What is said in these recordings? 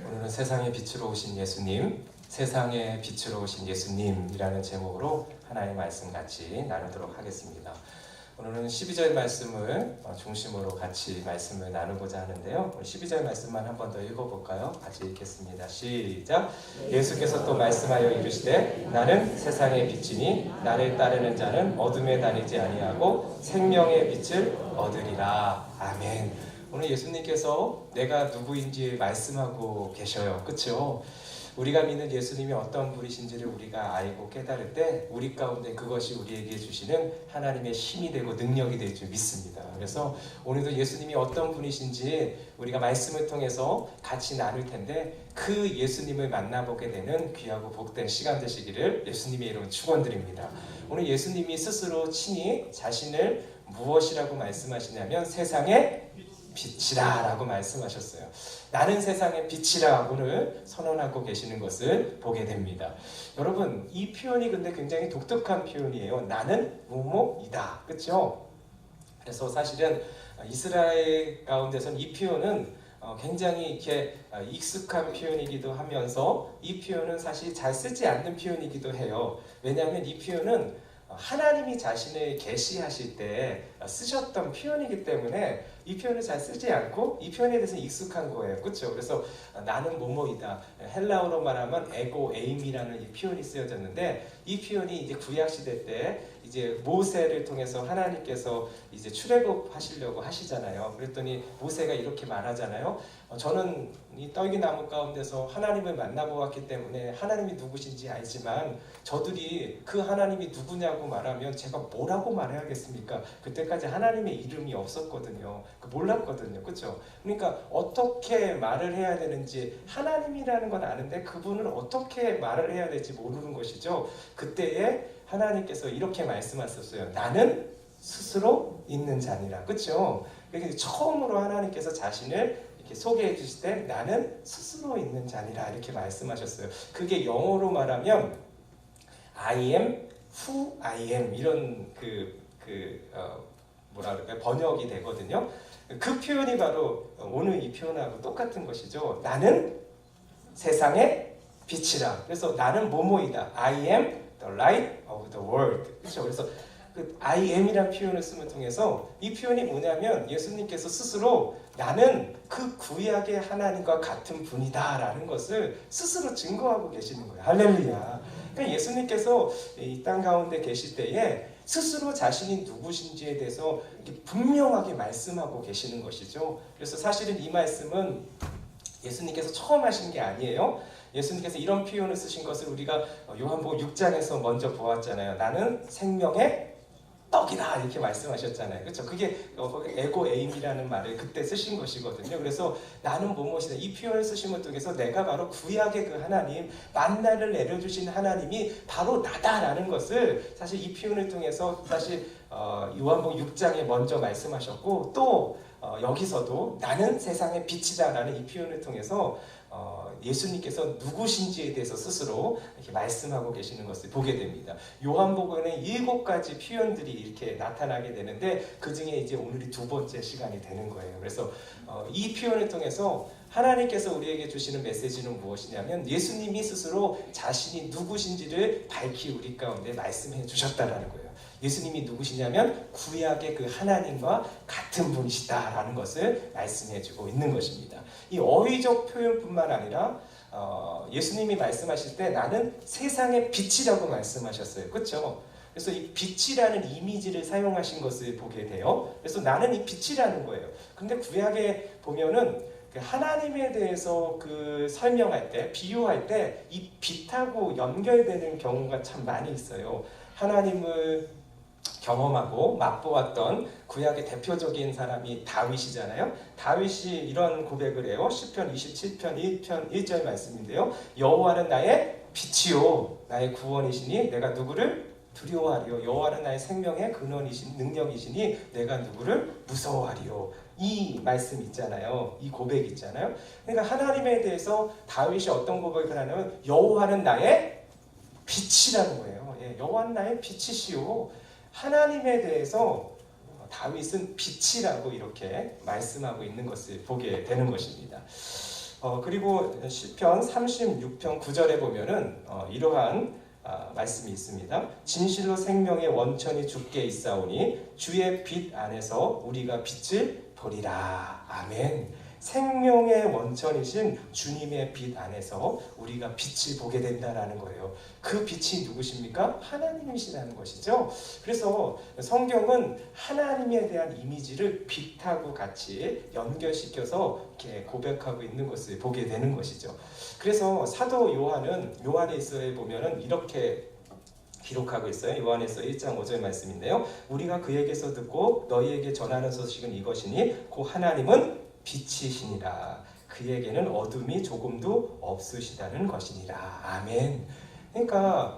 오늘은 세상의 빛으로 오신 예수님, 세상의 빛으로 오신 예수님이라는 제목으로 하나님의 말씀 같이 나누도록 하겠습니다. 오늘은 12절 말씀을 중심으로 같이 말씀을 나누고자 하는데요. 12절 말씀만 한 번 더 읽어볼까요? 같이 읽겠습니다. 시작! 예수께서 또 말씀하여 이르시되 나는 세상의 빛이니 나를 따르는 자는 어둠에 다니지 아니하고 생명의 빛을 얻으리라. 아멘. 오늘 예수님께서 내가 누구인지 말씀하고 계셔요. 그렇죠? 우리가 믿는 예수님이 어떤 분이신지를 우리가 알고 깨달을 때 우리 가운데 그것이 우리에게 주시는 하나님의 힘이 되고 능력이 될 줄 믿습니다. 그래서 오늘도 예수님이 어떤 분이신지 우리가 말씀을 통해서 같이 나눌 텐데 그 예수님을 만나보게 되는 귀하고 복된 시간 되시기를 예수님의 이름으로 축원드립니다. 오늘 예수님이 스스로 친히 자신을 무엇이라고 말씀하시냐면 세상의 빛이라 라고 말씀하셨어요. 나는 세상의 빛이라고를 선언하고 계시는 것을 보게 됩니다. 여러분, 이 표현이 근데 굉장히 독특한 표현이에요. 나는 뭐뭐이다. 그렇죠? 그래서 사실은 이스라엘 가운데서는 이 표현은 굉장히 이렇게 익숙한 표현이기도 하면서 이 표현은 사실 잘 쓰지 않는 표현이기도 해요. 왜냐하면 이 표현은 하나님이 자신을 계시하실 때 쓰셨던 표현이기 때문에 이 표현을 잘 쓰지 않고 이 표현에 대해서 익숙한 거예요. 그렇죠? 그래서 나는 뭐뭐이다. 헬라어로 말하면 에고 에임이라는 이 표현이 쓰여졌는데 이 표현이 이제 구약 시대 때 이제 모세를 통해서 하나님께서 이제 출애굽하시려고 하시잖아요. 그랬더니 모세가 이렇게 말하잖아요. 저는 이 떨기나무 가운데서 하나님을 만나보았기 때문에 하나님이 누구신지 알지만 저들이 그 하나님이 누구냐고 말하면 제가 뭐라고 말해야겠습니까? 그때까지 하나님의 이름이 없었거든요. 몰랐거든요. 그렇죠? 그러니까 어떻게 말을 해야 되는지 하나님이라는 건 아는데 그분을 어떻게 말을 해야 될지 모르는 것이죠. 그때에 하나님께서 이렇게 말씀하셨어요. 나는 스스로 있는 자니라. 그렇죠? 그러니까 처음으로 하나님께서 자신을 이렇게 소개해 주실 때 나는 스스로 있는 자니라 이렇게 말씀하셨어요. 그게 영어로 말하면 I am who I am 이런 뭐라 그럴까요? 번역이 되거든요. 그 표현이 바로 오늘 이 표현하고 똑같은 것이죠. 나는 세상의 빛이라. 그래서 나는 뭐뭐이다. I am the light of the world. 그렇죠? 그래서 그 I am이라는 표현을 쓰면 통해서 이 표현이 뭐냐면 예수님께서 스스로 나는 그 구약의 하나님과 같은 분이다라는 것을 스스로 증거하고 계시는 거예요. 할렐루야. 그러니까 예수님께서 이 땅 가운데 계실 때에 스스로 자신이 누구신지에 대해서 분명하게 말씀하고 계시는 것이죠. 그래서 사실은 이 말씀은 예수님께서 처음 하신 게 아니에요. 예수님께서 이런 표현을 쓰신 것을 우리가 요한복음 6장에서 먼저 보았잖아요. 나는 생명의 떡이다 이렇게 말씀하셨잖아요. 그렇죠? 그게 에고 에임이라는 말을 그때 쓰신 것이거든요. 그래서 나는 뭐뭐이다 이 표현을 쓰신 것 통해서 내가 바로 구약의 그 하나님 만나를 내려주신 하나님이 바로 나다라는 것을 사실 이 표현을 통해서 사실 요한복음 6장에 먼저 말씀하셨고 또 여기서도 나는 세상의 빛이다라는 이 표현을 통해서 예수님께서 누구신지에 대해서 스스로 이렇게 말씀하고 계시는 것을 보게 됩니다. 요한복음에는 7가지 표현들이 이렇게 나타나게 되는데 그 중에 이제 오늘이 두 번째 시간이 되는 거예요. 그래서 이 표현을 통해서 하나님께서 우리에게 주시는 메시지는 무엇이냐면 예수님이 스스로 자신이 누구신지를 밝히 우리 가운데 말씀해 주셨다라는 거예요. 예수님이 누구시냐면 구약의 그 하나님과 같은 분이시다라는 것을 말씀해주고 있는 것입니다. 이 어휘적 표현뿐만 아니라 예수님이 말씀하실 때 나는 세상의 빛이라고 말씀하셨어요. 그렇죠? 그래서 이 빛이라는 이미지를 사용하신 것을 보게 돼요. 그래서 나는 이 빛이라는 거예요. 근데 구약에 보면은 하나님에 대해서 그 설명할 때, 비유할 때 이 빛하고 연결되는 경우가 참 많이 있어요. 하나님을 경험하고 맛보았던 구약의 대표적인 사람이 다윗이잖아요. 다윗이 이런 고백을 해요. 시편 27편 1절 말씀인데요. 여호와는 나의 빛이요 나의 구원이시니 내가 누구를 두려워하리요. 여호와는 나의 생명의 근원이신 능력이시니 내가 누구를 무서워하리요. 이 말씀 있잖아요. 이 고백 있잖아요. 그러니까 하나님에 대해서 다윗이 어떤 고백을 하냐면 여호와는 나의 빛이라는 거예요. 여호와는 나의 빛이시오. 하나님에 대해서 다윗은 빛이라고 이렇게 말씀하고 있는 것을 보게 되는 것입니다. 그리고 시편 36편 9절에 보면은 이러한 말씀이 있습니다. 진실로 생명의 원천이 주께 있사오니 주의 빛 안에서 우리가 빛을 보리라. 아멘. 생명의 원천이신 주님의 빛 안에서 우리가 빛을 보게 된다는 거예요. 그 빛이 누구십니까? 하나님이시라는 것이죠. 그래서 성경은 하나님에 대한 이미지를 빛하고 같이 연결시켜서 이렇게 고백하고 있는 것을 보게 되는 것이죠. 그래서 사도 요한은 요한일서에 보면은 이렇게 기록하고 있어요. 요한일서 1장 5절 말씀인데요. 우리가 그에게서 듣고 너희에게 전하는 소식은 이것이니 곧 하나님은 빛이시니라. 그에게는 어둠이 조금도 없으시다는 것이니라. 아멘. 그러니까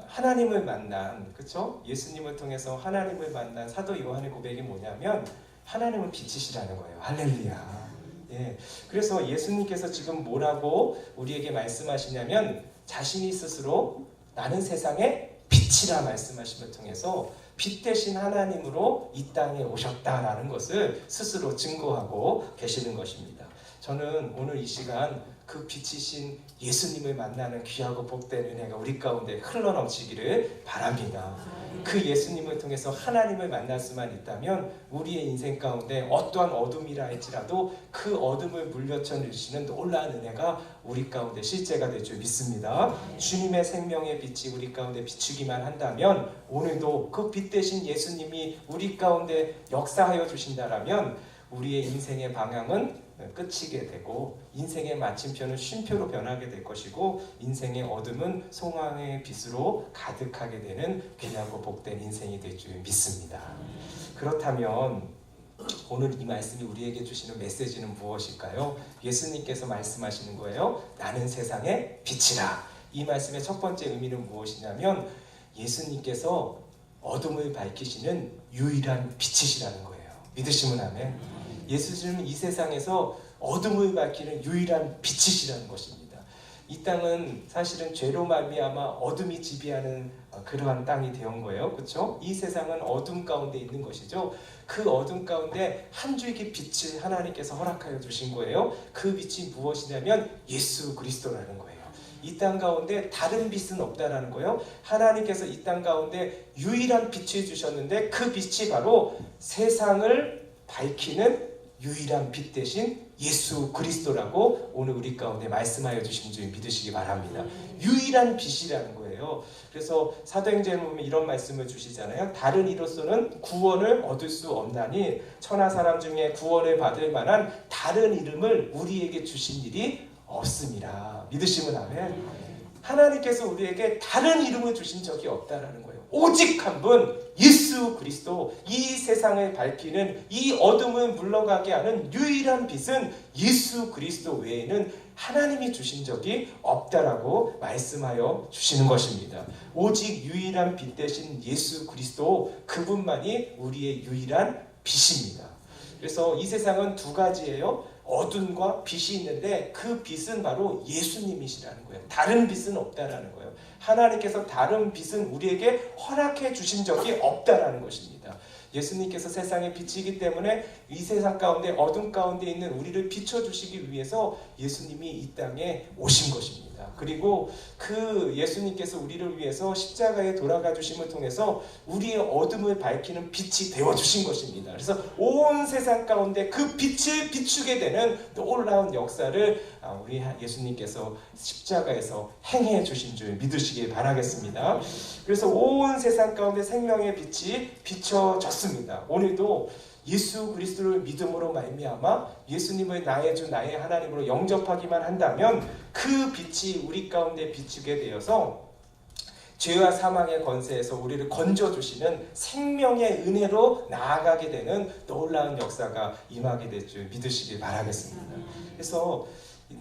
하나님을 만난, 그렇죠? 예수님을 통해서 하나님을 만난 사도 요한의 고백이 뭐냐면 하나님은 빛이시라는 거예요. 할렐루야. 예. 그래서 예수님께서 지금 뭐라고 우리에게 말씀하시냐면 자신이 스스로 나는 세상의 빛이라 말씀하심을 통해서 빛 대신 하나님으로 이 땅에 오셨다라는 것을 스스로 증거하고 계시는 것입니다. 저는 오늘 이 시간 그 빛이신 예수님을 만나는 귀하고 복된 은혜가 우리 가운데 흘러넘치기를 바랍니다. 그 예수님을 통해서 하나님을 만날 수만 있다면 우리의 인생 가운데 어떠한 어둠이라 할지라도 그 어둠을 물려쳐 주시는 놀라운 은혜가 우리 가운데 실제가 될 줄 믿습니다. 주님의 생명의 빛이 우리 가운데 비추기만 한다면 오늘도 그 빛 대신 예수님이 우리 가운데 역사하여 주신다라면 우리의 인생의 방향은 끝이게 되고 인생의 마침표는 쉼표로 변하게 될 것이고 인생의 어둠은 소망의 빛으로 가득하게 되는 귀하고 복된 인생이 될 줄 믿습니다. 그렇다면 오늘 이 말씀이 우리에게 주시는 메시지는 무엇일까요? 예수님께서 말씀하시는 거예요. 나는 세상의 빛이라. 이 말씀의 첫 번째 의미는 무엇이냐면 예수님께서 어둠을 밝히시는 유일한 빛이시라는 거예요. 믿으시면 아멘. 예수님은 이 세상에서 어둠을 밝히는 유일한 빛이시라는 것입니다. 이 땅은 사실은 죄로 말미암아 어둠이 지배하는 그러한 땅이 되온 거예요. 그렇죠? 이 세상은 어둠 가운데 있는 것이죠. 그 어둠 가운데 한 줄기 빛을 하나님께서 허락하여 주신 거예요. 그 빛이 무엇이냐면 예수 그리스도라는 거예요. 이 땅 가운데 다른 빛은 없다라는 거예요. 하나님께서 이 땅 가운데 유일한 빛을 주셨는데 그 빛이 바로 세상을 밝히는 유일한 빛 대신 예수 그리스도라고 오늘 우리 가운데 말씀하여 주신 줄 믿으시기 바랍니다. 유일한 빛이라는 거예요. 그래서 사도행전에 보면 이런 말씀을 주시잖아요. 다른 이로서는 구원을 얻을 수 없나니 천하 사람 중에 구원을 받을 만한 다른 이름을 우리에게 주신 일이 없습니다. 믿으시면 아멘. 하나님께서 우리에게 다른 이름을 주신 적이 없다라는 거예요. 오직 한 분 예수 그리스도, 이 세상을 밝히는 이 어둠을 물러가게 하는 유일한 빛은 예수 그리스도 외에는 하나님이 주신 적이 없다라고 말씀하여 주시는 것입니다. 오직 유일한 빛 대신 예수 그리스도, 그분만이 우리의 유일한 빛입니다. 그래서 이 세상은 두 가지예요. 어둠과 빛이 있는데 그 빛은 바로 예수님이시라는 거예요. 다른 빛은 없다라는 거예요. 하나님께서 다른 빛은 우리에게 허락해 주신 적이 없다라는 것입니다. 예수님께서 세상의 빛이기 때문에 이 세상 가운데 어둠 가운데 있는 우리를 비춰주시기 위해서 예수님이 이 땅에 오신 것입니다. 그리고 그 예수님께서 우리를 위해서 십자가에 돌아가 주심을 통해서 우리의 어둠을 밝히는 빛이 되어주신 것입니다. 그래서 온 세상 가운데 그 빛을 비추게 되는 놀라운 역사를 우리 예수님께서 십자가에서 행해 주신 줄 믿으시길 바라겠습니다. 그래서 온 세상 가운데 생명의 빛이 비춰졌습니다. 오늘도 예수 그리스도를 믿음으로 말미암아 예수님을 나의 주 나의 하나님으로 영접하기만 한다면 그 빛이 우리 가운데 비추게 되어서 죄와 사망의 권세에서 우리를 건져주시는 생명의 은혜로 나아가게 되는 놀라운 역사가 임하게 될 줄 믿으시길 바라겠습니다. 그래서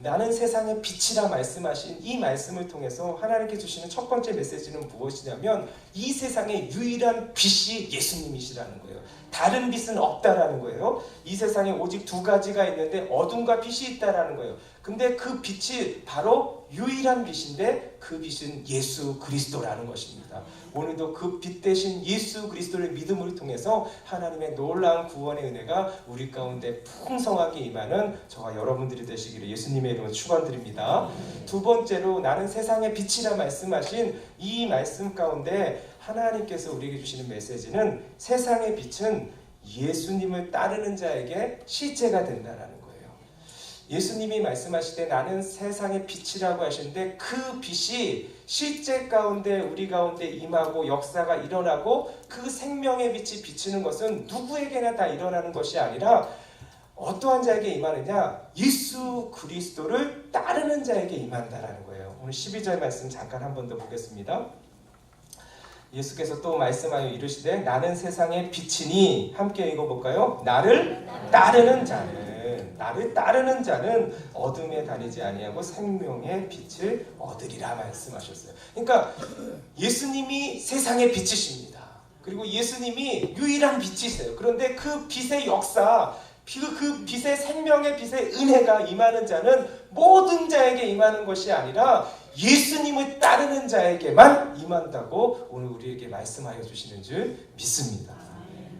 나는 세상의 빛이라 말씀하신 이 말씀을 통해서 하나님께 주시는 첫 번째 메시지는 무엇이냐면 이 세상의 유일한 빛이 예수님이시라는 거예요. 다른 빛은 없다라는 거예요. 이 세상에 오직 두 가지가 있는데 어둠과 빛이 있다라는 거예요. 근데 그 빛이 바로 유일한 빛인데 그 빛은 예수 그리스도라는 것입니다. 오늘도 그 빛 대신 예수 그리스도를 믿음을 통해서 하나님의 놀라운 구원의 은혜가 우리 가운데 풍성하게 임하는 저와 여러분들이 되시기를 예수님의 이름으로 축원드립니다. 두 번째로 나는 세상의 빛이라 말씀하신 이 말씀 가운데 하나님께서 우리에게 주시는 메시지는 세상의 빛은 예수님을 따르는 자에게 실제가 된다라는 거예요. 예수님이 말씀하실 때 나는 세상의 빛이라고 하시는데 그 빛이 실제 가운데 우리 가운데 임하고 역사가 일어나고 그 생명의 빛이 비치는 것은 누구에게나 다 일어나는 것이 아니라 어떠한 자에게 임하느냐? 예수 그리스도를 따르는 자에게 임한다라는 거예요. 오늘 12절 말씀 잠깐 한 번 더 보겠습니다. 예수께서 또 말씀하여 이르시되 나는 세상의 빛이니 함께 읽어볼까요? 나를 따르는 자는 어둠에 다니지 아니하고 생명의 빛을 얻으리라 말씀하셨어요. 그러니까 예수님이 세상의 빛이십니다. 그리고 예수님이 유일한 빛이세요. 그런데 그 빛의 역사, 그 빛의 생명의 빛의 은혜가 임하는 자는 모든 자에게 임하는 것이 아니라 예수님을 따르는 자에게만 임한다고 오늘 우리에게 말씀하여 주시는 줄 믿습니다.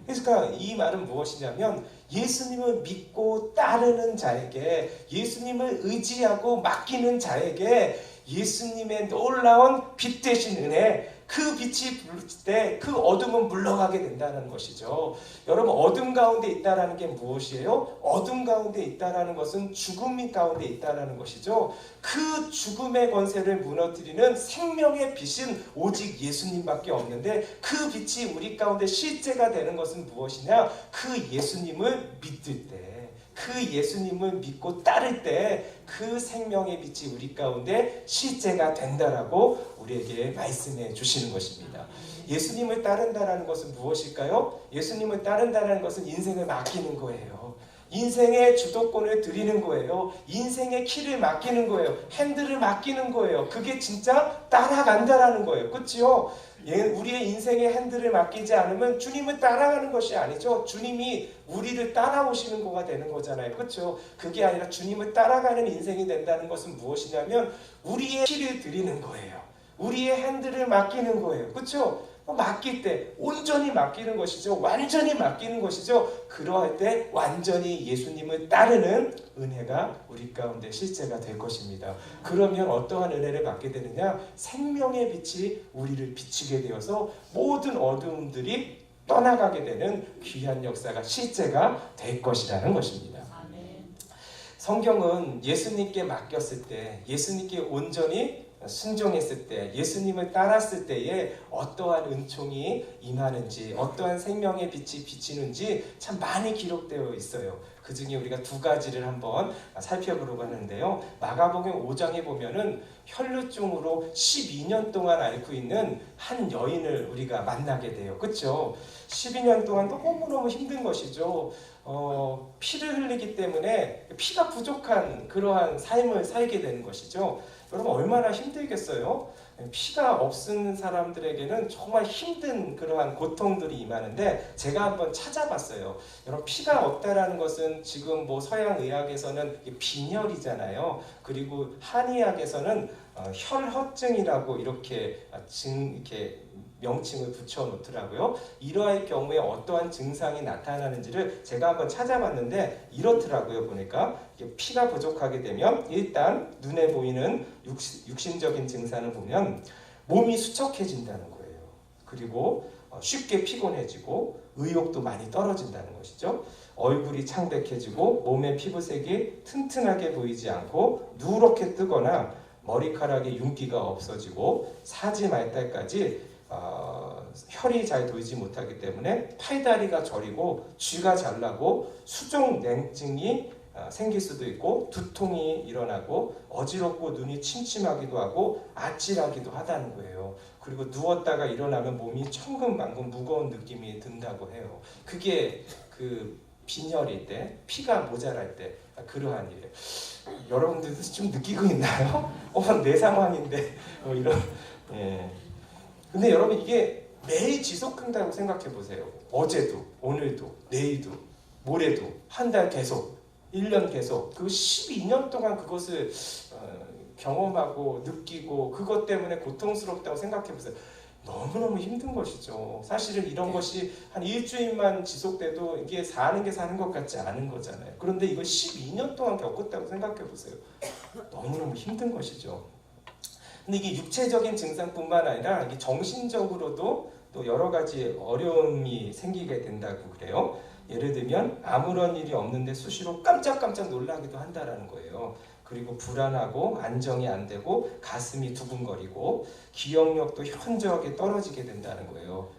그러니까 이 말은 무엇이냐면 예수님을 믿고 따르는 자에게, 예수님을 의지하고 맡기는 자에게 예수님의 놀라운 빛 되신 은혜, 그 빛이 불을 때 그 어둠은 물러가게 된다는 것이죠. 여러분, 어둠 가운데 있다라는 게 무엇이에요? 어둠 가운데 있다라는 것은 죽음 가운데 있다라는 것이죠. 그 죽음의 권세를 무너뜨리는 생명의 빛은 오직 예수님밖에 없는데 그 빛이 우리 가운데 실제가 되는 것은 무엇이냐? 그 예수님을 믿을 때, 그 예수님을 믿고 따를 때 그 생명의 빛이 우리 가운데 실제가 된다라고 우리에게 말씀해 주시는 것입니다. 예수님을 따른다라는 것은 무엇일까요? 예수님을 따른다는 것은 인생을 맡기는 거예요. 인생의 주도권을 드리는 거예요. 인생의 키를 맡기는 거예요. 핸들을 맡기는 거예요. 그게 진짜 따라간다라는 거예요. 그렇죠? 우리의 인생의 핸들을 맡기지 않으면 주님을 따라가는 것이 아니죠. 주님이 우리를 따라오시는 거가 되는 거잖아요. 그렇죠? 그게 아니라 주님을 따라가는 인생이 된다는 것은 무엇이냐면 우리의 키를 드리는 거예요. 우리의 핸들을 맡기는 거예요. 그렇죠? 맡길 때 온전히 맡기는 것이죠. 완전히 맡기는 것이죠. 그러할 때 완전히 예수님을 따르는 은혜가 우리 가운데 실제가 될 것입니다. 그러면 어떠한 은혜를 받게 되느냐? 생명의 빛이 우리를 비추게 되어서 모든 어두움들이 떠나가게 되는 귀한 역사가 실제가 될 것이라는 것입니다. 성경은 예수님께 맡겼을 때, 예수님께 온전히 순종했을 때, 예수님을 따랐을 때에 어떠한 은총이 임하는지, 어떠한 생명의 빛이 비치는지 참 많이 기록되어 있어요. 그 중에 우리가 두 가지를 한번 살펴보려고 하는데요. 마가복음 5장에 보면은 혈루증으로 12년 동안 앓고 있는 한 여인을 우리가 만나게 돼요. 그렇죠? 12년 동안 너무너무 힘든 것이죠. 피를 흘리기 때문에 피가 부족한 그러한 삶을 살게 되는 것이죠. 여러분, 얼마나 힘들겠어요? 피가 없는 사람들에게는 정말 힘든 그러한 고통들이 임하는데 제가 한번 찾아봤어요. 여러분, 피가 없다라는 것은 지금 뭐 서양 의학에서는 빈혈이잖아요. 그리고 한의학에서는 혈허증이라고 이렇게 명칭을 붙여 놓더라고요. 이러할 경우에 어떠한 증상이 나타나는지를 제가 한번 찾아봤는데 이렇더라고요. 보니까 피가 부족하게 되면 일단 눈에 보이는 육신적인 증상을 보면 몸이 수척해진다는 거예요. 그리고 쉽게 피곤해지고 의욕도 많이 떨어진다는 것이죠. 얼굴이 창백해지고 몸의 피부색이 튼튼하게 보이지 않고 누렇게 뜨거나 머리카락에 윤기가 없어지고 사지 말달까지 혈이 잘 돌지 못하기 때문에 팔다리가 저리고 쥐가 잘 나고 수족 냉증이 생길 수도 있고 두통이 일어나고 어지럽고 눈이 침침하기도 하고 아찔하기도 하다는 거예요. 그리고 누웠다가 일어나면 몸이 천근만근 무거운 느낌이 든다고 해요. 그게 그 빈혈일 때, 피가 모자랄 때 그러한 일이에요. 여러분들도 좀 느끼고 있나요? 내 상황인데 이런. 예. 근데 여러분, 이게 매일 지속된다고 생각해 보세요. 어제도, 오늘도, 내일도, 모레도, 한 달 계속, 1년 계속, 그 12년 동안 그것을 경험하고 느끼고 그것 때문에 고통스럽다고 생각해 보세요. 너무너무 힘든 것이죠. 사실은 이런 것이 한 일주일만 지속돼도 이게 사는 게 사는 것 같지 않은 거잖아요. 그런데 이걸 12년 동안 겪었다고 생각해 보세요. 너무너무 힘든 것이죠. 근데 이게 육체적인 증상뿐만 아니라 이게 정신적으로도 또 여러 가지 어려움이 생기게 된다고 그래요. 예를 들면 아무런 일이 없는데 수시로 깜짝깜짝 놀라기도 한다라는 거예요. 그리고 불안하고 안정이 안 되고 가슴이 두근거리고 기억력도 현저하게 떨어지게 된다는 거예요.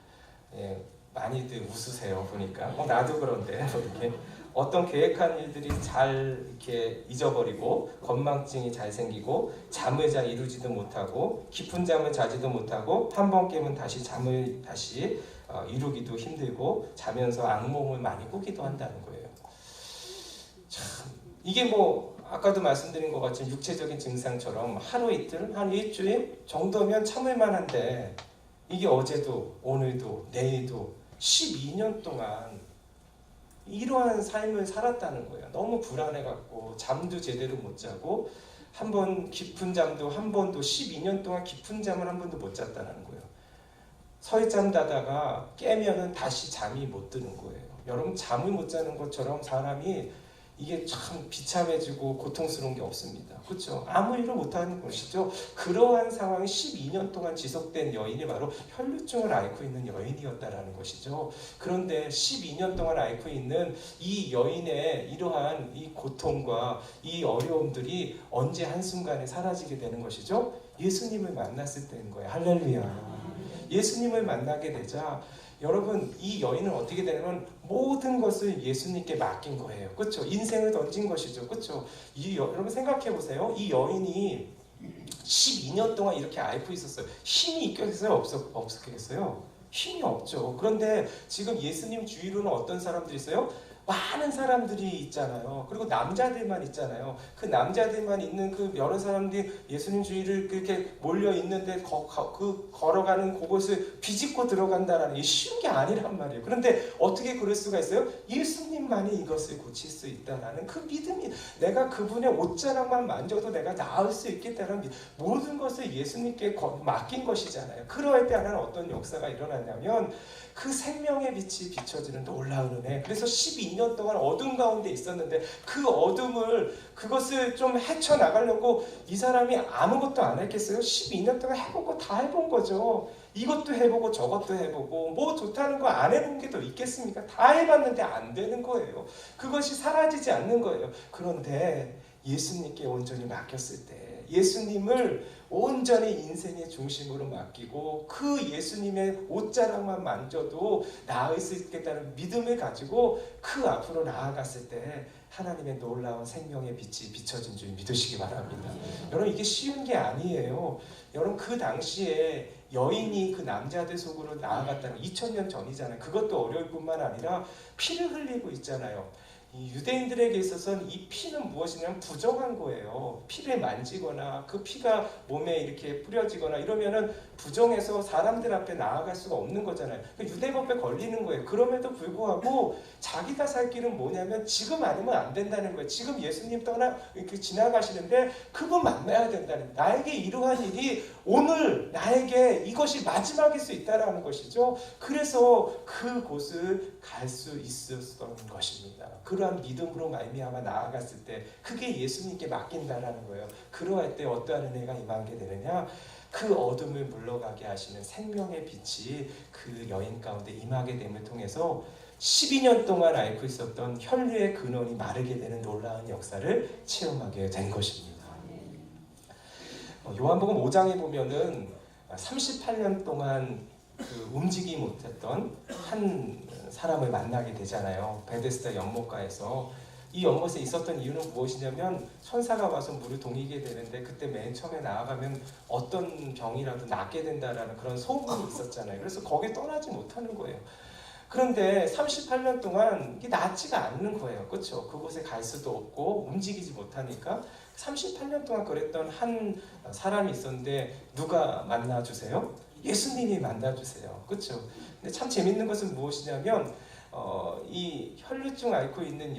예, 많이들 웃으세요 보니까. 나도 그런데 이렇게 어떤 계획한 일들이 잘 이렇게 잊어버리고 건망증이 잘 생기고 잠을 잘 이루지도 못하고 깊은 잠을 자지도 못하고 한 번 깨면 다시 잠을 다시 이루기도 힘들고 자면서 악몽을 많이 꾸기도 한다는 거예요. 참 이게 뭐 아까도 말씀드린 것 같지만 육체적인 증상처럼 하루 이틀, 한 일주일 정도면 참을 만한데 이게 어제도 오늘도 내일도 12년 동안 이러한 삶을 살았다는 거예요. 너무 불안해갖고 잠도 제대로 못 자고 한 번 깊은 잠도 한 번도 12년 동안 깊은 잠을 한 번도 못 잤다는 거예요. 설잠 자다가 깨면은 다시 잠이 못 드는 거예요. 여러분 잠을 못 자는 것처럼 사람이 이게 참 비참해지고 고통스러운 게 없습니다. 그렇죠? 아무 일을 못하는 것이죠. 그러한 상황이 12년 동안 지속된 여인이 바로 혈루증을 앓고 있는 여인이었다라는 것이죠. 그런데 12년 동안 앓고 있는 이 여인의 이러한 이 고통과 이 어려움들이 언제 한순간에 사라지게 되는 것이죠? 예수님을 만났을 때인 거예요. 할렐루야. 예수님을 만나게 되자 여러분 이 여인은 어떻게 되냐면 모든 것을 예수님께 맡긴 거예요. 그렇죠? 인생을 던진 것이죠. 그렇죠? 여러분 생각해 보세요. 이 여인이 12년 동안 이렇게 앓고 있었어요. 힘이 있겠어요? 없었겠어요? 힘이 없죠. 그런데 지금 예수님 주위로는 어떤 사람들이 있어요? 많은 사람들이 있잖아요. 그리고 남자들만 있잖아요. 그 남자들만 있는 그 여러 사람들이 예수님 주위를 그렇게 몰려 있는데 걸어가는 그곳을 비집고 들어간다라는 게 쉬운 게 아니란 말이에요. 그런데 어떻게 그럴 수가 있어요? 예수님만이 이것을 고칠 수 있다라는 그 믿음이, 내가 그분의 옷자락만 만져도 내가 나을 수 있겠다는 모든 것을 예수님께 맡긴 것이잖아요. 그럴 때 하나는 어떤 역사가 일어났냐면 그 생명의 빛이 비춰지는 놀라운 은혜. 그래서 12년 동안 어둠 가운데 있었는데 그 어둠을 그것을 좀 헤쳐나가려고 이 사람이 아무것도 안 했겠어요? 12년 동안 해보고 다 해본 거죠. 이것도 해보고 저것도 해보고 뭐 좋다는 거 안 해본 게 더 있겠습니까? 다 해봤는데 안 되는 거예요. 그것이 사라지지 않는 거예요. 그런데 예수님께 온전히 맡겼을 때 예수님을 온전히 인생의 중심으로 맡기고 그 예수님의 옷자락만 만져도 나을 수 있겠다는 믿음을 가지고 그 앞으로 나아갔을 때 하나님의 놀라운 생명의 빛이 비춰진 줄 믿으시기 바랍니다. 여러분 이게 쉬운 게 아니에요. 여러분 그 당시에 여인이 그 남자들 속으로 나아갔다는 2000년 전이잖아요. 그것도 어려울 뿐만 아니라 피를 흘리고 있잖아요. 이 유대인들에게 있어서는 이 피는 무엇이냐면 부정한 거예요. 피를 만지거나 그 피가 몸에 이렇게 뿌려지거나 이러면은 부정해서 사람들 앞에 나아갈 수가 없는 거잖아요. 유대법에 걸리는 거예요. 그럼에도 불구하고 자기가 살 길은 뭐냐면 지금 아니면 안 된다는 거예요. 지금 예수님 이렇게 지나가시는데 그분 만나야 된다는, 나에게 이러한 일이 오늘 나에게 이것이 마지막일 수 있다라는 것이죠. 그래서 그곳을 갈 수 있었던 것입니다. 그러한 믿음으로 말미암아 나아갔을 때 그게 예수님께 맡긴다라는 거예요. 그러할 때 어떠한 은혜가 임하게 되느냐? 그 어둠을 물러가게 하시는 생명의 빛이 그 여인 가운데 임하게 됨을 통해서 12년 동안 앓고 있었던 혈류의 근원이 마르게 되는 놀라운 역사를 체험하게 된 것입니다. 요한복음 5장에 보면은 38년 동안 움직이지 못했던 한 사람을 만나게 되잖아요. 베데스다 연못가에서. 이 연못에 있었던 이유는 무엇이냐면 천사가 와서 물을 동이게 되는데 그때 맨 처음에 나아가면 어떤 병이라도 낫게 된다라는 그런 소문이 있었잖아요. 그래서 거기 떠나지 못하는 거예요. 그런데 38년 동안 이게 낫지가 않는 거예요. 그렇죠? 그곳에 갈 수도 없고 움직이지 못하니까 38년 동안 그랬던 한 사람이 있었는데 누가 만나주세요? 예수님이 만나주세요. 그렇죠? 근데 참 재밌는 것은 무엇이냐면 이 혈루증 앓고 있는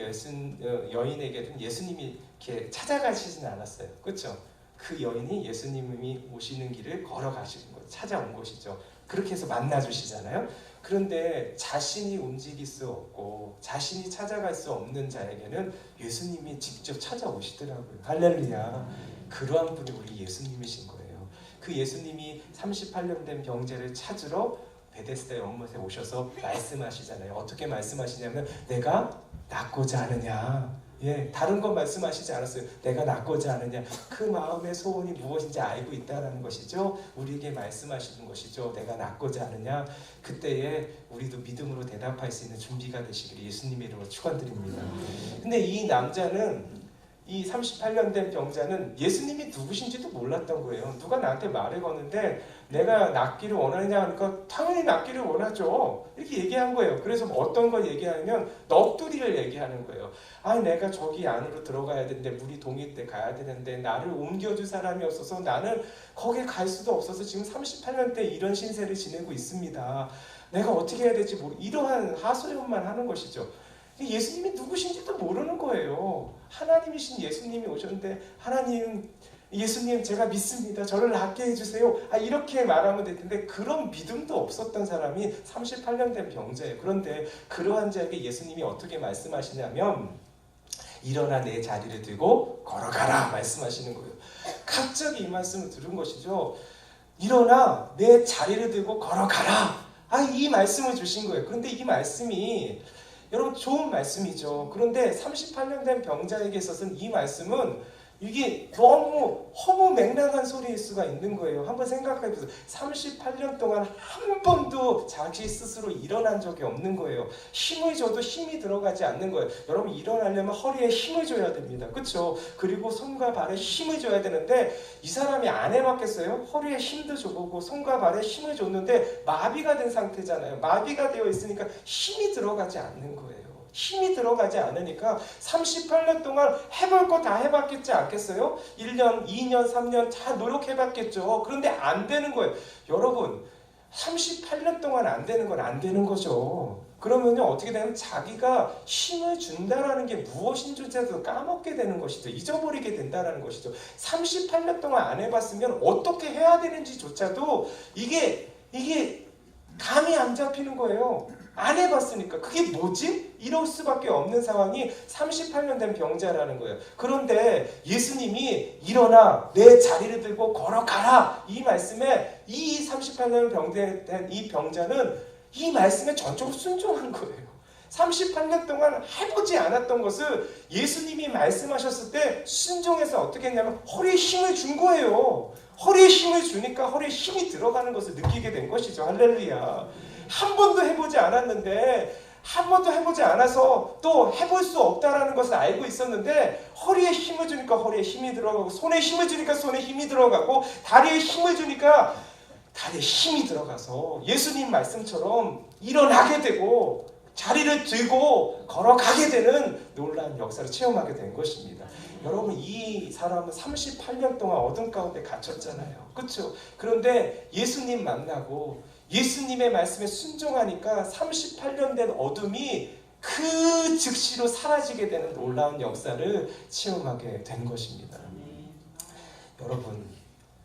여인에게는 예수님이 이렇게 찾아가시진 않았어요. 그렇죠? 그 여인이 예수님이 오시는 길을 걸어가시는 거예요. 찾아온 것이죠. 그렇게 해서 만나주시잖아요. 그런데 자신이 움직일 수 없고 자신이 찾아갈 수 없는 자에게는 예수님이 직접 찾아오시더라고요. 할렐루야. 그러한 분이 우리 예수님이신 거예요. 그 예수님이 38년 된 병자를 찾으러 베데스다 연못에 오셔서 말씀하시잖아요. 어떻게 말씀하시냐면 내가 낫고자 하느냐. 예, 다른 건 말씀하시지 않았어요. 내가 낫고자 하느냐. 그 마음의 소원이 무엇인지 알고 있다는 것이죠. 우리에게 말씀하시는 것이죠. 내가 낫고자 하느냐. 그때에 우리도 믿음으로 대답할 수 있는 준비가 되시기를 예수님의 이름으로 축원드립니다. 근데 이 남자는, 이 38년 된 병자는 예수님이 누구신지도 몰랐던 거예요. 누가 나한테 말을 거는데 내가 낫기를 원하느냐 하니까 당연히 낫기를 원하죠. 이렇게 얘기한 거예요. 그래서 어떤 걸 얘기하면 넋두리를 얘기하는 거예요. 아, 내가 저기 안으로 들어가야 되는데 물이 동일 때 가야 되는데 나를 옮겨줄 사람이 없어서 나는 거기에 갈 수도 없어서 지금 38년 때 이런 신세를 지내고 있습니다. 내가 어떻게 해야 될지 이러한 하소연만 하는 것이죠. 예수님이 누구신지도 모르는 거예요. 하나님이신 예수님이 오셨는데 하나님, 예수님 제가 믿습니다. 저를 낫게 해주세요. 이렇게 말하면 될 텐데 그런 믿음도 없었던 사람이 38년 된 병자예요. 그런데 그러한 자에게 예수님이 어떻게 말씀하시냐면 일어나 내 자리를 들고 걸어가라 말씀하시는 거예요. 갑자기 이 말씀을 들은 것이죠. 일어나 내 자리를 들고 걸어가라. 이 말씀을 주신 거예요. 그런데 이 말씀이 여러분 좋은 말씀이죠. 그런데 38년 된 병자에게 있어서는 이 말씀은 이게 너무 허무맹랑한 소리일 수가 있는 거예요. 한번 생각해 보세요. 38년 동안 한 번도 자기 스스로 일어난 적이 없는 거예요. 힘을 줘도 힘이 들어가지 않는 거예요. 여러분 일어나려면 허리에 힘을 줘야 됩니다. 그렇죠? 그리고 손과 발에 힘을 줘야 되는데 이 사람이 안 해봤겠어요? 허리에 힘도 줘보고 손과 발에 힘을 줬는데 마비가 된 상태잖아요. 마비가 되어 있으니까 힘이 들어가지 않는 거예요. 힘이 들어가지 않으니까 38년 동안 해볼 거 다 해봤겠지 않겠어요? 1년, 2년, 3년 다 노력해봤겠죠. 그런데 안 되는 거예요. 여러분 38년 동안 안 되는 건 안 되는 거죠. 그러면요 어떻게 되냐면 자기가 힘을 준다라는 게 무엇인지도 까먹게 되는 것이죠. 잊어버리게 된다는 것이죠. 38년 동안 안 해봤으면 어떻게 해야 되는지조차도 이게 감이 안 잡히는 거예요. 안 해봤으니까 그게 뭐지? 이럴 수밖에 없는 상황이 38년 된 병자라는 거예요. 그런데 예수님이 일어나 내 자리를 들고 걸어가라 이 말씀에 이 38년 병된 이 병자는 이 말씀에 전적으로 순종한 거예요. 38년 동안 해보지 않았던 것을 예수님이 말씀하셨을 때 순종해서 어떻게 했냐면 허리에 힘을 준 거예요. 허리에 힘을 주니까 허리에 힘이 들어가는 것을 느끼게 된 것이죠. 할렐루야. 한 번도 해보지 않았는데 한 번도 해보지 않아서 또 해볼 수 없다라는 것을 알고 있었는데 허리에 힘을 주니까 허리에 힘이 들어가고 손에 힘을 주니까 손에 힘이 들어가고 다리에 힘을 주니까 다리에 힘이 들어가서 예수님 말씀처럼 일어나게 되고 자리를 들고 걸어가게 되는 놀라운 역사를 체험하게 된 것입니다. 여러분 이 사람은 38년 동안 어둠 가운데 갇혔잖아요. 그렇죠? 그런데 예수님 만나고 예수님의 말씀에 순종하니까 38년 된 어둠이 그 즉시로 사라지게 되는 놀라운 역사를 체험하게 된 것입니다. 여러분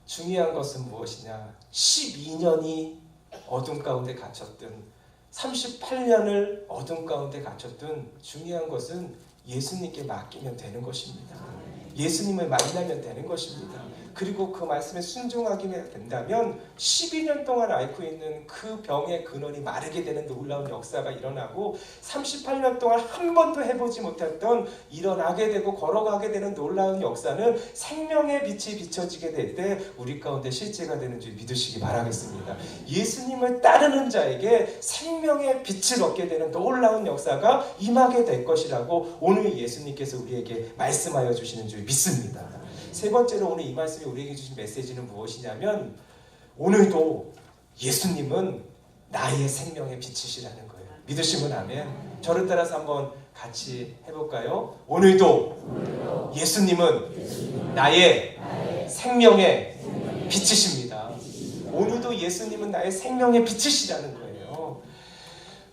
중요한 것은 무엇이냐? 12년이 어둠 가운데 갇혔든 38년을 어둠 가운데 갇혔든 중요한 것은 예수님께 맡기면 되는 것입니다. 예수님을 만나면 되는 것입니다. 그리고 그 말씀에 순종하게 된다면 12년 동안 앓고 있는 그 병의 근원이 마르게 되는 놀라운 역사가 일어나고 38년 동안 한 번도 해보지 못했던 일어나게 되고 걸어가게 되는 놀라운 역사는 생명의 빛이 비춰지게 될 때 우리 가운데 실제가 되는 줄 믿으시기 바라겠습니다. 예수님을 따르는 자에게 생명의 빛을 얻게 되는 놀라운 역사가 임하게 될 것이라고 오늘 예수님께서 우리에게 말씀하여 주시는 줄 믿습니다. 세 번째로 오늘 이 말씀이 우리에게 주신 메시지는 무엇이냐면 오늘도 예수님은 나의 생명의 빛이시라는 거예요. 믿으시면 아멘. 저를 따라서 한번 같이 해볼까요? 오늘도 예수님은 나의 생명의 빛이십니다. 오늘도 예수님은 나의 생명의 빛이시라는 거예요.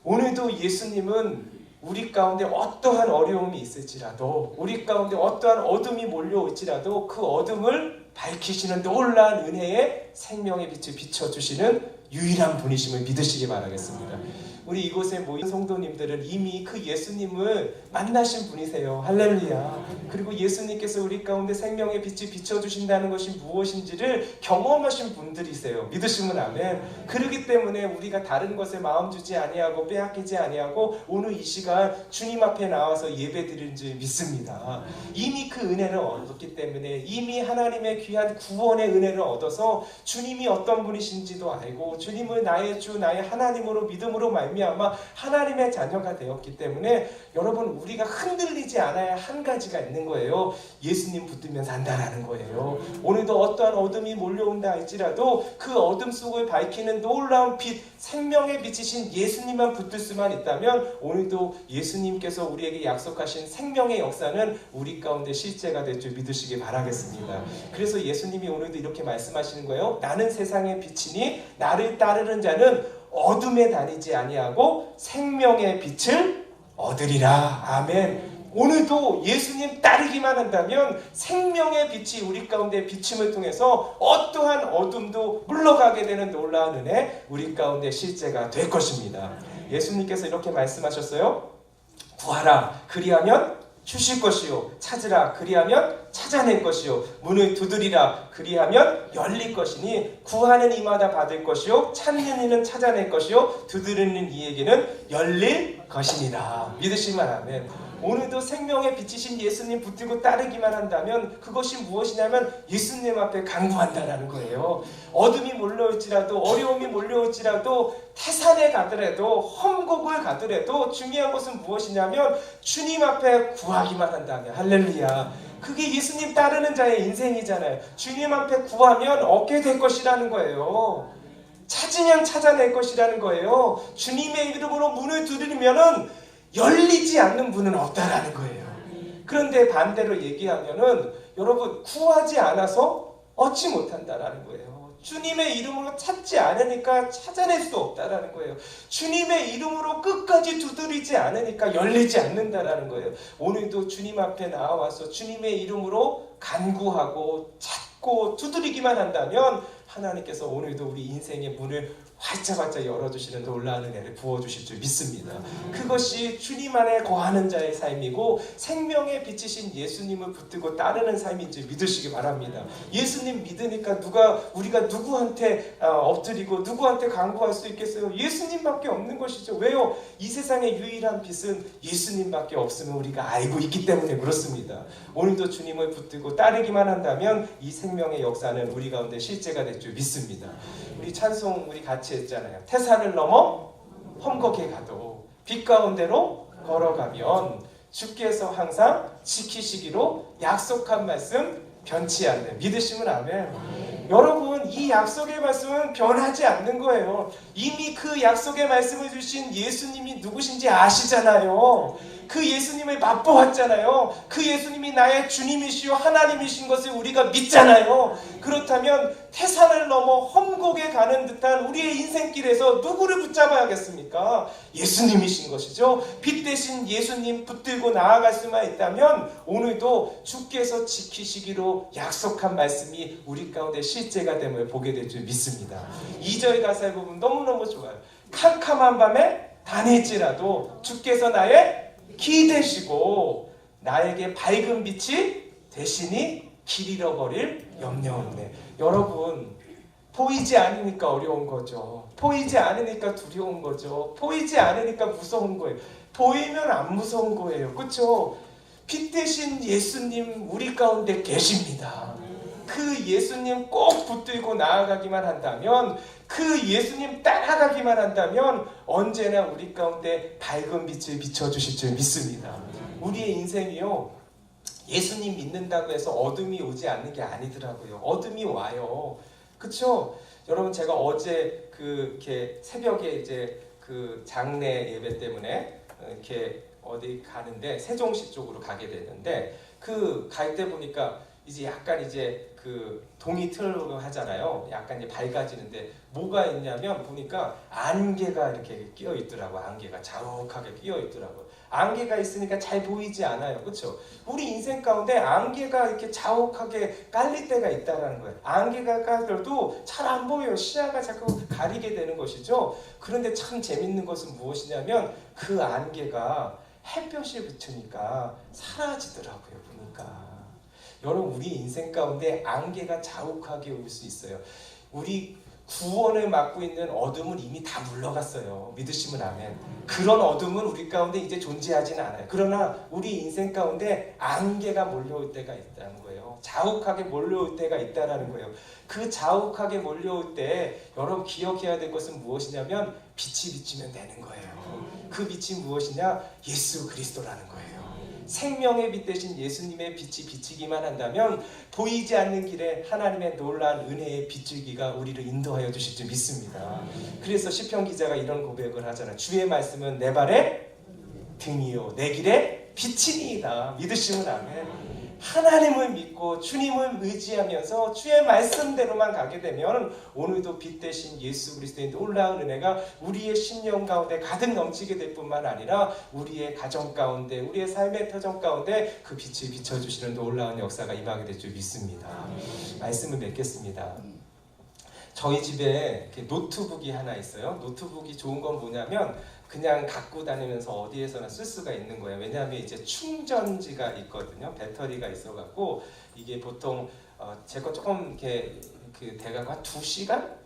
오늘도 예수님은 우리 가운데 어떠한 어려움이 있을지라도 우리 가운데 어떠한 어둠이 몰려올지라도 그 어둠을 밝히시는 놀라운 은혜의 생명의 빛을 비춰주시는 유일한 분이심을 믿으시기 바라겠습니다. 우리 이곳에 모인 성도님들은 이미 그 예수님을 만나신 분이세요. 할렐루야. 그리고 예수님께서 우리 가운데 생명의 빛을 비춰주신다는 것이 무엇인지를 경험하신 분들이세요. 믿으시면 아멘. 그렇기 때문에 우리가 다른 것에 마음 주지 아니하고 빼앗기지 아니하고 오늘 이 시간 주님 앞에 나와서 예배드리는 줄 믿습니다. 이미 그 은혜를 얻었기 때문에 이미 하나님의 귀한 구원의 은혜를 얻어서 주님이 어떤 분이신지도 알고 주님을 나의 주 나의 하나님으로 믿음으로 말미암아 하나님의 자녀가 되었기 때문에 여러분 우리가 흔들리지 않아야 한 가지가 있는 거예요. 예수님 붙들면 산다라는 거예요. 오늘도 어떠한 어둠이 몰려온다 할지라도 그 어둠 속을 밝히는 놀라운 빛 생명의 빛이신 예수님만 붙들 수만 있다면 오늘도 예수님께서 우리에게 약속하신 생명의 역사는 우리 가운데 실제가 될 줄 믿으시기 바라겠습니다. 그래서 예수님이 오늘도 이렇게 말씀하시는 거예요. 나는 세상의 빛이니 나를 따르는 자는 어둠에 다니지 아니하고 생명의 빛을 얻으리라. 아멘. 오늘도 예수님 따르기만 한다면 생명의 빛이 우리 가운데 비침을 통해서 어떠한 어둠도 물러가게 되는 놀라운 은혜 우리 가운데 실제가 될 것입니다. 예수님께서 이렇게 말씀하셨어요. 구하라 그리하면 주실 것이요 찾으라 그리하면 찾아낼 것이요 문을 두드리라 그리하면 열릴 것이니 구하는 이마다 받을 것이요 찾는 이는 찾아낼 것이요 두드리는 이에게는 열릴 것이니라. 믿으시면 아멘. 오늘도 생명의 빛이신 예수님 붙들고 따르기만 한다면 그것이 무엇이냐면 예수님 앞에 간구한다라는 거예요. 어둠이 몰려올지라도 어려움이 몰려올지라도 태산에 가더라도 험곡을 가더라도 중요한 것은 무엇이냐면 주님 앞에 구하기만 한다면 할렐루야. 그게 예수님 따르는 자의 인생이잖아요. 주님 앞에 구하면 얻게 될 것이라는 거예요. 찾으면 찾아낼 것이라는 거예요. 주님의 이름으로 문을 두드리면은 열리지 않는 문은 없다라는 거예요. 그런데 반대로 얘기하면은 여러분 구하지 않아서 얻지 못한다라는 거예요. 주님의 이름으로 찾지 않으니까 찾아낼 수 없다라는 거예요. 주님의 이름으로 끝까지 두드리지 않으니까 열리지 않는다라는 거예요. 오늘도 주님 앞에 나와서 주님의 이름으로 간구하고 찾고 두드리기만 한다면 하나님께서 오늘도 우리 인생의 문을 활짝활짝 열어주시는 놀라운 은혜를 부어주실 줄 믿습니다. 그것이 주님 안에 거하는 자의 삶이고 생명의 빛이신 예수님을 붙들고 따르는 삶인 줄 믿으시기 바랍니다. 예수님 믿으니까 우리가 누구한테 엎드리고 누구한테 간구할 수 있겠어요? 예수님밖에 없는 것이죠. 왜요? 이 세상의 유일한 빛은 예수님밖에 없음을 우리가 알고 있기 때문에 그렇습니다. 오늘도 주님을 붙들고 따르기만 한다면 이 생명의 역사는 우리 가운데 실제가 될 줄 믿습니다. 우리 찬송 우리 같이 했잖아요. 태산을 넘어 험곡에 가도 빛 가운데로 걸어가면 주께서 항상 지키시기로 약속한 말씀 변치 않는. 믿으시면 아멘. 여러분 이 약속의 말씀은 변하지 않는 거예요. 이미 그 약속의 말씀을 주신 예수님이 누구신지 아시잖아요. 그 예수님을 맛보았잖아요. 그 예수님이 나의 주님이시요 하나님이신 것을 우리가 믿잖아요. 그렇다면 태산을 넘어 험곡에 가는 듯한 우리의 인생길에서 누구를 붙잡아야겠습니까? 예수님이신 것이죠. 빛 대신 예수님 붙들고 나아갈 수만 있다면 오늘도 주께서 지키시기로 약속한 말씀이 우리 가운데 실제가 됨을 보게 될 줄 믿습니다. 2절 가사의 부분 너무너무 좋아요. 캄캄한 밤에 다닐지라도 주께서 나의 기 되시고 나에게 밝은 빛이 되시니 길 잃어버릴 염려 없네. 여러분 보이지 않으니까 어려운 거죠. 보이지 않으니까 두려운 거죠. 보이지 않으니까 무서운 거예요. 보이면 안 무서운 거예요. 그렇죠? 빛 대신 예수님 우리 가운데 계십니다. 그 예수님 꼭 붙들고 나아가기만 한다면 그 예수님 따라가기만 한다면 언제나 우리 가운데 밝은 빛을 비춰주실 줄 믿습니다. 우리의 인생이요 예수님 믿는다고 해서 어둠이 오지 않는 게 아니더라고요. 어둠이 와요. 그렇죠? 여러분 제가 어제 이렇게 새벽에 이제 그 장례 예배 때문에 이렇게 어디 가는데 세종시 쪽으로 가게 됐는데 갈 때 보니까 이제 약간 이제 그 동이 틀고 하잖아요. 약간 이제 밝아지는데 뭐가 있냐면 보니까 안개가 이렇게 끼어 있더라고. 안개가 자욱하게 끼어 있더라고. 안개가 있으니까 잘 보이지 않아요. 그렇죠? 우리 인생 가운데 안개가 이렇게 자욱하게 깔릴 때가 있다는 거예요. 안개가 깔려도 잘 안 보여요. 시야가 자꾸 가리게 되는 것이죠. 그런데 참 재밌는 것은 무엇이냐면 그 안개가 햇볕이 비추니까 사라지더라고요. 보니까. 여러분 우리 인생 가운데 안개가 자욱하게 올 수 있어요. 우리 구원을 맡고 있는 어둠은 이미 다 물러갔어요. 믿으시면 아멘. 그런 어둠은 우리 가운데 이제 존재하지는 않아요. 그러나 우리 인생 가운데 안개가 몰려올 때가 있다는 거예요. 자욱하게 몰려올 때가 있다는 거예요. 그 자욱하게 몰려올 때 여러분 기억해야 될 것은 무엇이냐면 빛이 비치면 되는 거예요. 그 빛이 무엇이냐? 예수 그리스도라는 거예요. 생명의 빛 대신 예수님의 빛이 비치기만 한다면 보이지 않는 길에 하나님의 놀라운 은혜의 빗줄기가 우리를 인도하여 주실 줄 믿습니다. 그래서 시편 기자가 이런 고백을 하잖아요. 주의 말씀은 내 발의 등이요 내 길의 빛이니이다. 믿으시면 아멘. 하나님을 믿고 주님을 의지하면서 주의 말씀대로만 가게 되면 오늘도 빛 대신 예수 그리스도의 놀라운 은혜가 우리의 심령 가운데 가득 넘치게 될 뿐만 아니라 우리의 가정 가운데 우리의 삶의 터전 가운데 그 빛을 비춰주시는 놀라운 역사가 임하게 될 줄 믿습니다. 말씀을 맺겠습니다. 저희 집에 이렇게 노트북이 하나 있어요. 노트북이 좋은 건 뭐냐면 그냥 갖고 다니면서 어디에서나 쓸 수가 있는 거예요. 왜냐하면 이제 충전지가 있거든요. 배터리가 있어갖고 이게 보통 제 거 조금 이렇게 그 대략 한 2시간?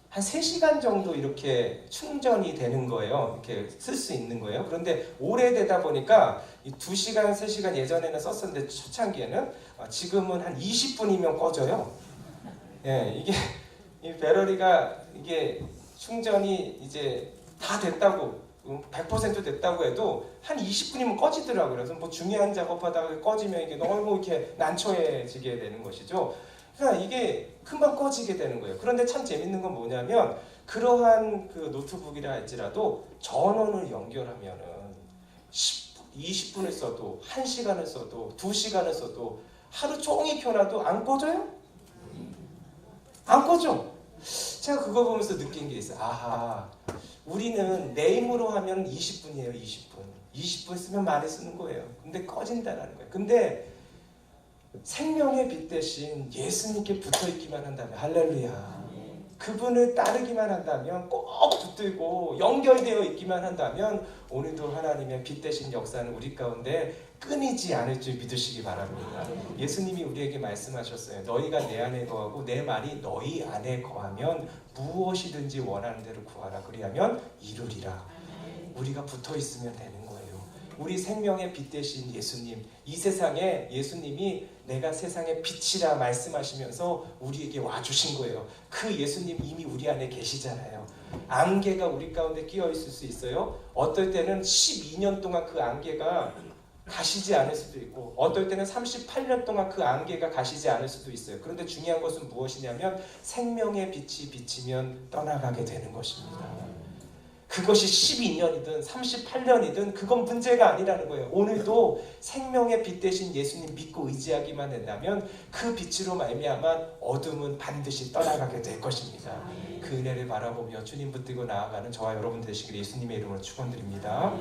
한 3시간 정도 이렇게 충전이 되는 거예요. 이렇게 쓸 수 있는 거예요. 그런데 오래되다 보니까 이 2시간, 3시간 예전에는 썼었는데 초창기에는 지금은 한 20분이면 꺼져요. 예, 이게 이 배터리가 이게 충전이 이제 다 됐다고 100% 됐다고 해도 한 20분이면 꺼지더라고요. 그래서 뭐 중요한 작업하다가 꺼지면 이게 너무 이렇게 난처해지게 되는 것이죠. 그러니까 이게 금방 꺼지게 되는 거예요. 그런데 참 재밌는 건 뭐냐면 그러한 그 노트북이라 할지라도 전원을 연결하면은 10분, 20분을 써도 1시간을 써도 2시간을 써도 하루 종일 켜놔도 안 꺼져요? 안 꺼져. 제가 그거 보면서 느낀 게 있어요. 아하, 우리는 내 힘으로 하면 20분이에요. 20분 쓰면 많이 쓰는 거예요. 근데 꺼진다는 거예요. 근데 생명의 빛 대신 예수님께 붙어있기만 한다면, 할렐루야, 그분을 따르기만 한다면, 꼭 붙들고 연결되어 있기만 한다면 오늘도 하나님의 빛 대신 역사는 우리 가운데 끊이지 않을 줄 믿으시기 바랍니다. 예수님이 우리에게 말씀하셨어요. 너희가 내 안에 거하고 내 말이 너희 안에 거하면 무엇이든지 원하는 대로 구하라. 그리하면 이루리라. 우리가 붙어 있으면 되는 거예요. 우리 생명의 빛 대신 예수님, 이 세상에 예수님이 내가 세상의 빛이라 말씀하시면서 우리에게 와주신 거예요. 그 예수님 이미 우리 안에 계시잖아요. 안개가 우리 가운데 끼어 있을 수 있어요. 어떨 때는 12년 동안 그 안개가 가시지 않을 수도 있고 어떨 때는 38년 동안 그 안개가 가시지 않을 수도 있어요. 그런데 중요한 것은 무엇이냐면 생명의 빛이 비치면 떠나가게 되는 것입니다. 그것이 12년이든 38년이든 그건 문제가 아니라는 거예요. 오늘도 생명의 빛 대신 예수님 믿고 의지하기만 한다면 그 빛으로 말미암아 어둠은 반드시 떠나가게 될 것입니다. 그 은혜를 바라보며 주님 붙들고 나아가는 저와 여러분 되시길 예수님의 이름으로 축원드립니다.